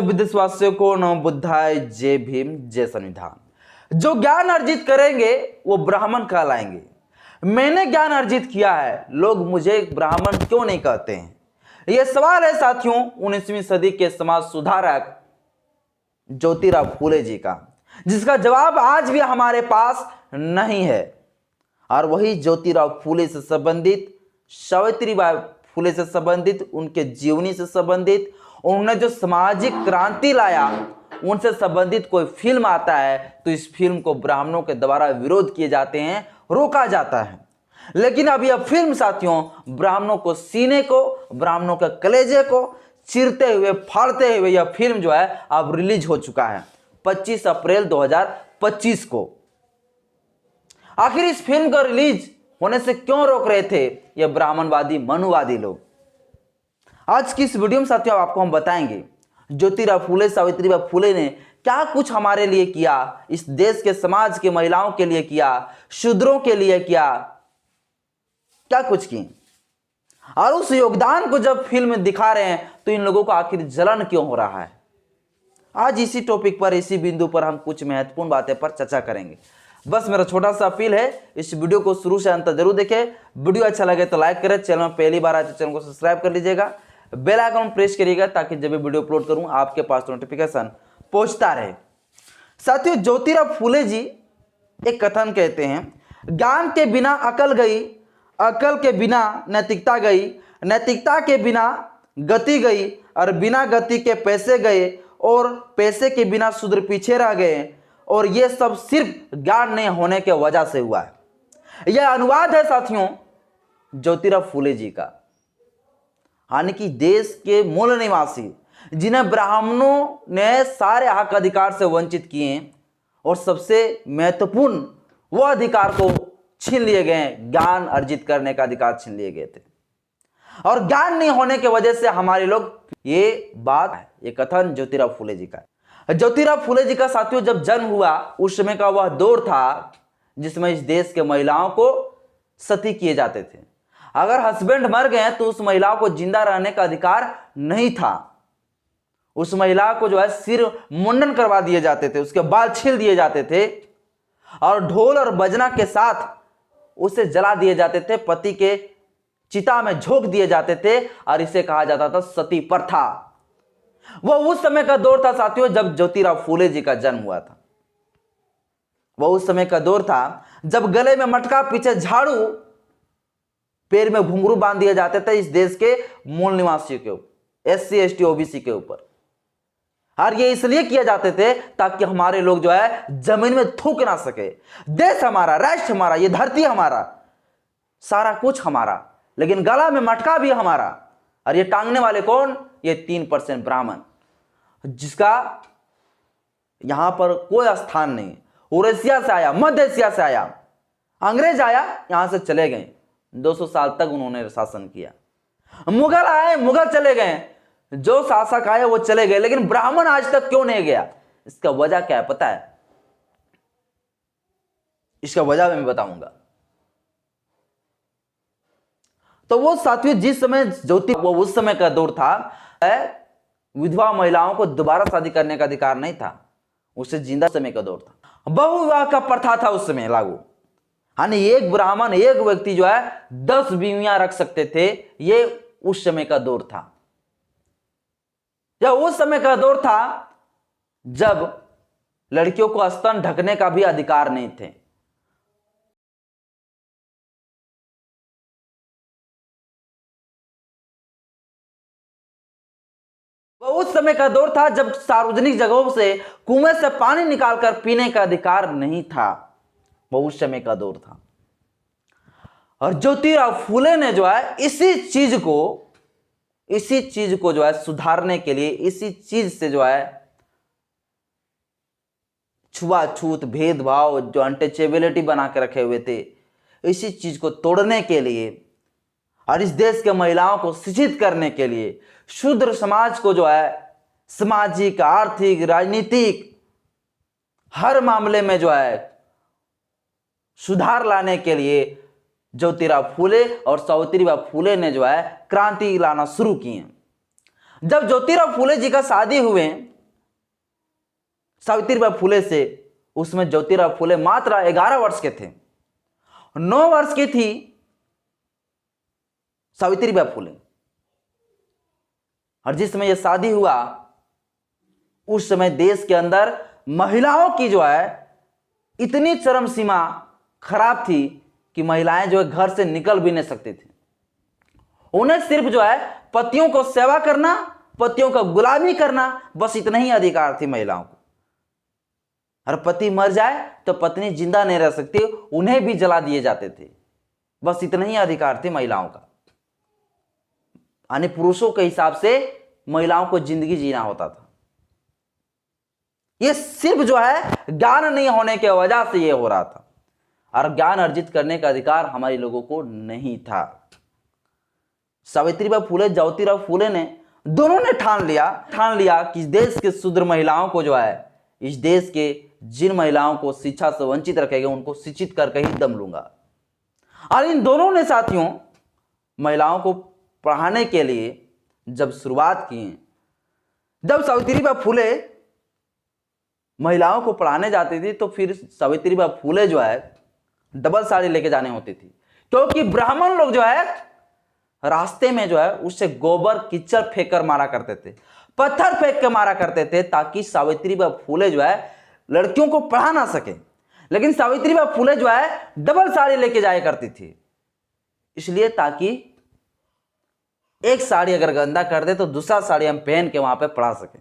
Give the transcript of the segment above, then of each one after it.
सभी देशवासियों को नमो बुद्धाय, जय भीम, जय संविधान। जो ज्ञान अर्जित करेंगे वो ब्राह्मण कहलाएंगे। मैंने ज्ञान अर्जित किया है, लोग मुझे ब्राह्मण क्यों नहीं कहते हैं? यह सवाल है साथियों 19वीं सदी के समाज सुधारक ज्योतिराव फूले जी का, जिसका जवाब आज भी हमारे पास नहीं है। और वही ज्योतिराव फूले से संबंधित, सावित्रीबाई फूले से संबंधित, उनके जीवनी से संबंधित, उन्होंने जो सामाजिक क्रांति लाया उनसे संबंधित कोई फिल्म आता है तो इस फिल्म को ब्राह्मणों के द्वारा विरोध किए जाते हैं, रोका जाता है। लेकिन अब यह फिल्म साथियों ब्राह्मणों को, सीने को, ब्राह्मणों के कलेजे को चीरते हुए, फाड़ते हुए यह फिल्म जो है अब रिलीज हो चुका है 25 अप्रैल 2025 को। आखिर इस फिल्म को रिलीज होने से क्यों रोक रहे थे ये ब्राह्मणवादी, मनुवादी लोग? आज की इस वीडियो में साथियों आपको हम बताएंगे ज्योतिराव फूले, सावित्रीबाई फूले ने क्या कुछ हमारे लिए किया, इस देश के समाज के महिलाओं के लिए किया, शूद्रों के लिए किया, क्या कुछ की। और उस योगदान को जब फिल्म में दिखा रहे हैं तो इन लोगों को आखिर जलन क्यों हो रहा है? आज इसी टॉपिक पर, इसी बिंदु पर हम कुछ महत्वपूर्ण बातें पर चर्चा करेंगे। बस मेरा छोटा सा अपील है, इस वीडियो को शुरू से अंत तक जरूर देखें। वीडियो अच्छा लगे तो लाइक करें, चैनल में पहली बार आए तो चैनल को सब्सक्राइब कर लीजिएगा, बेल आइकन प्रेस करिएगा ताकि जब भी वीडियो अपलोड करूं आपके पास नोटिफिकेशन पहुंचता रहे। साथियों ज्योतिराव फूले जी एक कथन कहते हैं, ज्ञान के बिना अकल गई, अकल के बिना नैतिकता गई, नैतिकता के बिना गति गई, और बिना गति के पैसे गए, और पैसे के बिना शूद्र पीछे रह गए, और ये सब सिर्फ ज्ञान नहीं होने के वजह से हुआ है। यह अनुवाद है साथियों ज्योतिराव फूले जी का, यानी कि देश के मूल निवासी जिन्हें ब्राह्मणों ने सारे हक अधिकार से वंचित किए और सबसे महत्वपूर्ण वो अधिकार को छीन लिए गए, ज्ञान अर्जित करने का अधिकार छीन लिए गए थे। और ज्ञान नहीं होने की वजह से हमारे लोग, ये बात है, ये कथन ज्योतिराव फूले जी का है। ज्योतिराव फूले जी का साथियों जब जन्म हुआ उस समय का वह दौर था जिसमें इस देश के महिलाओं को सती किए जाते थे। अगर हस्बैंड मर गए तो उस महिला को जिंदा रहने का अधिकार नहीं था। उस महिला को जो है सिर मुंडन करवा दिए जाते थे, उसके बाल छील दिए जाते थे और ढोल और बजना के साथ उसे जला दिए जाते थे, पति के चिता में झोंक दिए जाते थे, और इसे कहा जाता था सती प्रथा। वह उस समय का दौर था साथियों जब ज्योतिराव फूले जी का जन्म हुआ था। वह उस समय का दौर था जब गले में मटका, पीछे झाड़ू, पैर में घुंघरू बांध दिए जाते थे इस देश के मूल निवासियों के ऊपर, SC ST OBC के ऊपर। और ये इसलिए किए जाते थे ताकि हमारे लोग जो है जमीन में थूक ना सके। देश हमारा, राष्ट्र हमारा, ये धरती हमारा, सारा कुछ हमारा, लेकिन गला में मटका भी हमारा। और ये टांगने वाले कौन? ये 3% ब्राह्मण, जिसका यहां पर कोई स्थान नहीं। यूरेशिया से आया, मध्य एशिया से आया, अंग्रेज आया, यहां से चले गए। 200 साल तक उन्होंने शासन किया। मुगल आए, मुगल चले गए, जो शासक आए वो चले गए, लेकिन ब्राह्मण आज तक क्यों नहीं गया? इसका वजह क्या है पता है? इसका वजह मैं बताऊंगा। तो वो साथियों जिस समय वो उस समय का दौर था, विधवा महिलाओं को दोबारा शादी करने का अधिकार नहीं था, उससे जिंदा समय का दौर था। बहुविवाह का प्रथा था उस समय लागू, यानी एक ब्राह्मण, एक व्यक्ति जो है 10 बीवियां रख सकते थे। ये उस समय का दौर था। यह उस समय का दौर था जब लड़कियों को स्तन ढकने का भी अधिकार नहीं थे। वह उस समय का दौर था जब सार्वजनिक जगहों से कुएं से पानी निकालकर पीने का अधिकार नहीं था। वो उस समय का दौर था। और ज्योतिराव फूले ने जो है इसी चीज को जो है सुधारने के लिए, इसी चीज से जो है छुआछूत, भेदभाव, जो अनटचेबिलिटी बना के रखे हुए थे, इसी चीज को तोड़ने के लिए और इस देश के महिलाओं को शिक्षित करने के लिए, शूद्र समाज को जो है सामाजिक, आर्थिक, राजनीतिक हर मामले में जो है सुधार लाने के लिए ज्योतिराव फूले और सावित्रीबाई फूले ने जो है क्रांति लाना शुरू किए। जब ज्योतिराव फूले जी का शादी हुए सावित्रीबाई फुले से, उसमें ज्योतिराव फुले मात्र 11 वर्ष के थे। 9 वर्ष की थी सावित्रीबाई फुले, और जिस समय यह शादी हुआ उस समय देश के अंदर महिलाओं की जो है इतनी चरम सीमा खराब थी कि महिलाएं जो है घर से निकल भी नहीं सकती थी। उन्हें सिर्फ जो है पतियों को सेवा करना, पतियों का गुलामी करना, बस इतना ही अधिकार थी महिलाओं को। और पति मर जाए तो पत्नी जिंदा नहीं रह सकती, उन्हें भी जला दिए जाते थे। बस इतना ही अधिकार थे महिलाओं का। यानी पुरुषों के हिसाब से महिलाओं को जिंदगी जीना होता था। यह सिर्फ जो है ज्ञान नहीं होने की वजह से यह हो रहा था, और ज्ञान अर्जित करने का अधिकार हमारे लोगों को नहीं था। सावित्रीबाई फुले, ज्योतिराव फुले ने दोनों ने ठान लिया कि इस देश के शूद्र महिलाओं को जो है, इस देश के जिन महिलाओं को शिक्षा से वंचित रखेगा उनको शिक्षित करके ही दम लूंगा। और इन दोनों ने साथियों महिलाओं को पढ़ाने के लिए जब शुरुआत की, जब सावित्रीबाई फुले महिलाओं को पढ़ाने जाती थी तो फिर सावित्रीबाई फुले जो है डबल साड़ी लेके जाने होती थी, क्योंकि ब्राह्मण लोग जो है रास्ते में जो है उससे गोबर कीचड़ फेंक कर मारा करते थे, पत्थर फेंक के मारा करते थे, ताकि सावित्रीबाई फुले जो है लड़कियों को पढ़ा ना सके। लेकिन सावित्रीबाई फुले जो है डबल साड़ी लेके जाया करती थी, इसलिए ताकि एक साड़ी अगर गंदा कर दे तो दूसरा साड़ी हम पहन के वहां पे पढ़ा सके।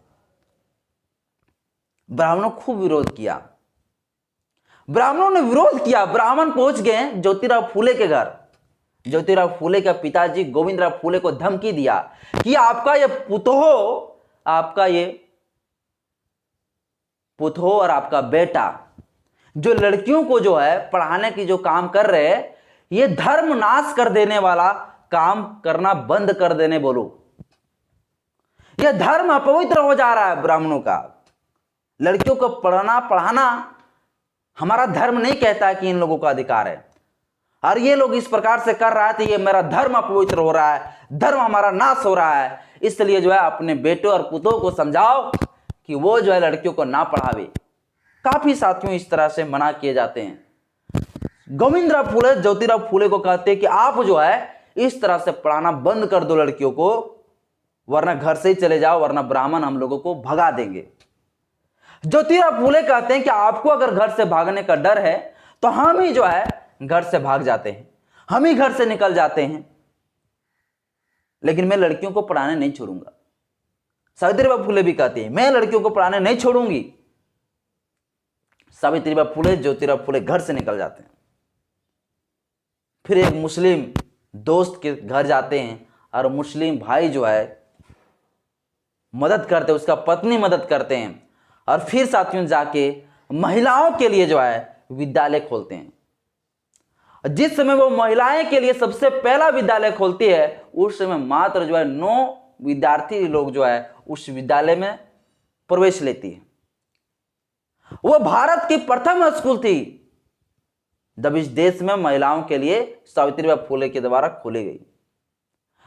ब्राह्मणों खूब विरोध किया, ब्राह्मणों ने विरोध किया। ब्राह्मण पहुंच गए ज्योतिराव फुले के घर। ज्योतिराव फुले के पिताजी गोविंदराव फुले को धमकी दिया कि आपका ये पुतहो और आपका बेटा जो लड़कियों को जो है पढ़ाने की जो काम कर रहे हैं, ये धर्म नाश कर देने वाला काम करना बंद कर देने बोलो। यह धर्म अपवित्र हो जा रहा है ब्राह्मणों का। लड़कियों को पढ़ाना हमारा धर्म नहीं कहता है कि इन लोगों का अधिकार है, और ये लोग इस प्रकार से कर रहा है तो ये मेरा धर्म अपवित्र हो रहा है, धर्म हमारा नाश हो रहा है। इसलिए जो है अपने बेटे और पुतों को समझाओ कि वो जो है लड़कियों को ना पढ़ावे। काफी साथियों इस तरह से मना किए जाते हैं। गोविंदराव फुले ज्योतिराव फुले को कहते हैं कि आप जो है इस तरह से पढ़ाना बंद कर दो लड़कियों को, वरना घर से ही चले जाओ, वरना ब्राह्मण हम लोगों को भगा देंगे। ज्योतिराव फुले कहते हैं कि आपको अगर घर से भागने का डर है तो हम ही जो है घर से भाग जाते हैं, हम ही घर से निकल जाते हैं, लेकिन मैं लड़कियों को पढ़ाने नहीं छोड़ूंगा। सावित्रीबाई फुले भी कहती है मैं लड़कियों को पढ़ाने नहीं छोड़ूंगी। सावित्रीबाई फुले, ज्योतिराव फुले घर से निकल जाते हैं। फिर एक मुस्लिम दोस्त के घर जाते हैं और मुस्लिम भाई जो है मदद करते हैं, उसका पत्नी मदद करते हैं, और फिर साथियों जाके महिलाओं के लिए जो है विद्यालय खोलते हैं। जिस समय वो महिलाएं के लिए सबसे पहला विद्यालय खोलती है उस समय मात्र जो है 9 विद्यार्थी लोग जो है उस विद्यालय में प्रवेश लेती है। वो भारत की प्रथम स्कूल थी जब इस देश में महिलाओं के लिए सावित्रीबाई फुले के द्वारा खोली गई।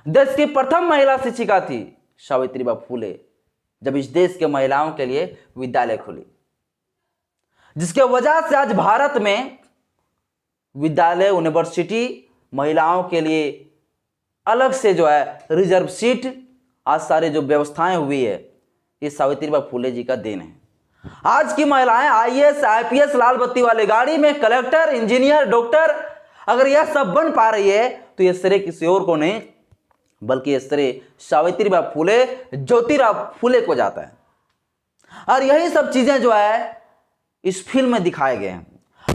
देश की प्रथम महिला शिक्षिका थी सावित्रीबाई फुले जब इस देश के महिलाओं के लिए विद्यालय खुली, जिसके वजह से आज भारत में विद्यालय, यूनिवर्सिटी, महिलाओं के लिए अलग से जो है रिजर्व सीट, आज सारे जो व्यवस्थाएं हुई है ये सावित्रीबाई फुले जी का देन है। आज की महिलाएं आईएएस, आईपीएस, लाल बत्ती वाली गाड़ी में कलेक्टर, इंजीनियर, डॉक्टर, अगर यह सब बन पा रही है तो यह श्रेय किसी और को नहीं बल्कि यह श्रेय सावित्रीबाई फुले, ज्योतिराव फुले को जाता है। और यही सब चीजें जो है इस फिल्म में दिखाए गए हैं,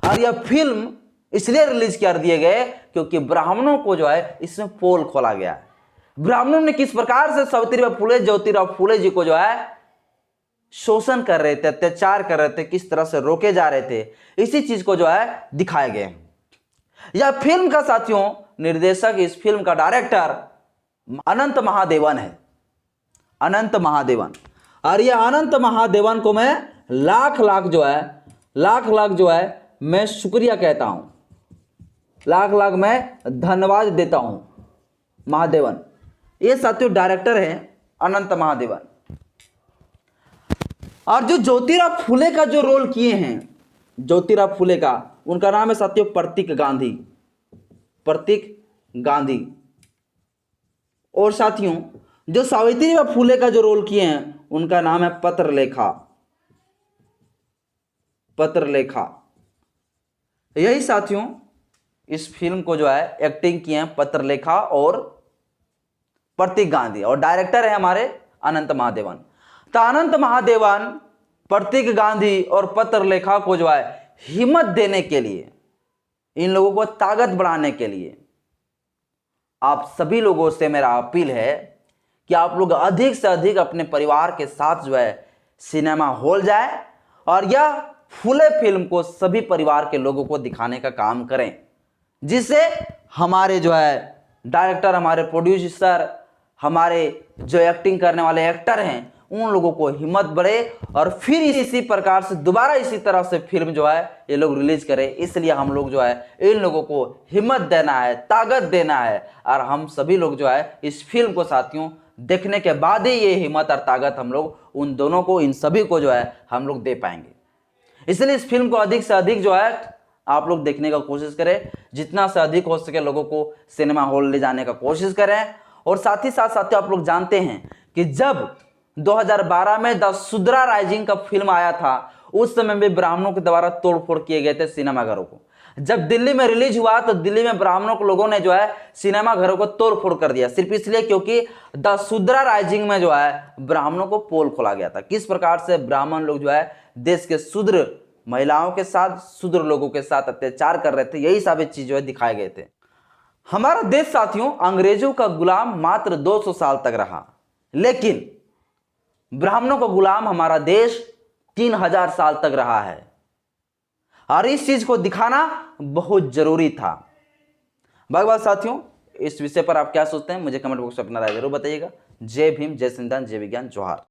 और यह फिल्म इसलिए रिलीज कर दिए गए क्योंकि ब्राह्मणों को जो है इसमें पोल खोला गया है। ब्राह्मणों ने किस प्रकार से सावित्रीबाई फुले, ज्योतिराव फुले जी को जो है शोषण कर रहे थे, अत्याचार कर रहे थे, किस तरह से रोके जा रहे थे, इसी चीज को जो है दिखाए गए। यह फिल्म का साथियों निर्देशक, इस फिल्म का डायरेक्टर अनंत महादेवन है, अनंत महादेवन। और यह अनंत महादेवन को मैं लाख लाख जो है मैं शुक्रिया कहता हूं, लाख लाख मैं धन्यवाद देता हूं महादेवन। ये साथियों डायरेक्टर हैं अनंत महादेवन। और जो ज्योतिराव फुले का जो रोल किए हैं, ज्योतिराव फुले का, उनका नाम है साथियों प्रतीक गांधी, प्रतीक गांधी। और साथियों जो सावित्रीबाई फुले का जो रोल किए हैं उनका नाम है पत्रलेखा, पत्रलेखा। यही साथियों इस फिल्म को जो है एक्टिंग किए हैं पत्रलेखा और प्रतीक गांधी, और डायरेक्टर है हमारे अनंत महादेवन। तो अनंत महादेवन प्रतीक गांधी और पत्रलेखा को जो है हिम्मत देने के लिए, इन लोगों को ताकत बढ़ाने के लिए आप सभी लोगों से मेरा अपील है कि आप लोग अधिक से अधिक अपने परिवार के साथ जो है सिनेमा हॉल जाए और यह फुले फिल्म को सभी परिवार के लोगों को दिखाने का काम करें, जिससे हमारे जो है डायरेक्टर, हमारे प्रोड्यूसर, हमारे जो एक्टिंग करने वाले एक्टर हैं उन लोगों को हिम्मत बढ़े और फिर इसी प्रकार से दोबारा इसी तरह से फिल्म जो है ये लोग रिलीज करें। इसलिए हम लोग जो है इन लोगों को हिम्मत देना है, ताकत देना है, और हम सभी लोग जो है इस फिल्म को साथियों देखने के बाद ही ये हिम्मत और ताकत हम लोग उन दोनों को, इन सभी को जो है हम लोग दे पाएंगे। इसलिए इस फिल्म को अधिक से अधिक जो है आप लोग देखने का कोशिश करें, जितना से अधिक हो सके लोगों को सिनेमा हॉल ले जाने का कोशिश करें। और साथ ही साथ साथियों आप लोग जानते हैं कि जब 2012 में द सुद्रा राइजिंग का फिल्म आया था, उस समय भी ब्राह्मणों के द्वारा तोड़फोड़ किए गए थे सिनेमाघरों को। जब दिल्ली में रिलीज हुआ तो दिल्ली में ब्राह्मणों के लोगों ने जो है सिनेमाघरों को तोड़फोड़ कर दिया, सिर्फ इसलिए क्योंकि द सुद्रा राइजिंग में जो है ब्राह्मणों को पोल खोला गया था। किस प्रकार से ब्राह्मण लोग जो है देश के शूद्र महिलाओं के साथ, शूद्र लोगों के साथ अत्याचार कर रहे थे, यही सारी चीज जो है दिखाए गए थे। हमारा देश साथियों अंग्रेजों का गुलाम मात्र 200 साल तक रहा, लेकिन ब्राह्मणों का गुलाम हमारा देश 3000 साल तक रहा है, और इस चीज को दिखाना बहुत जरूरी था। बात साथियों इस विषय पर आप क्या सोचते हैं मुझे कमेंट बॉक्स में अपना राय जरूर बताइएगा। जय भीम, जय संविधान, जय विज्ञान, जोहार।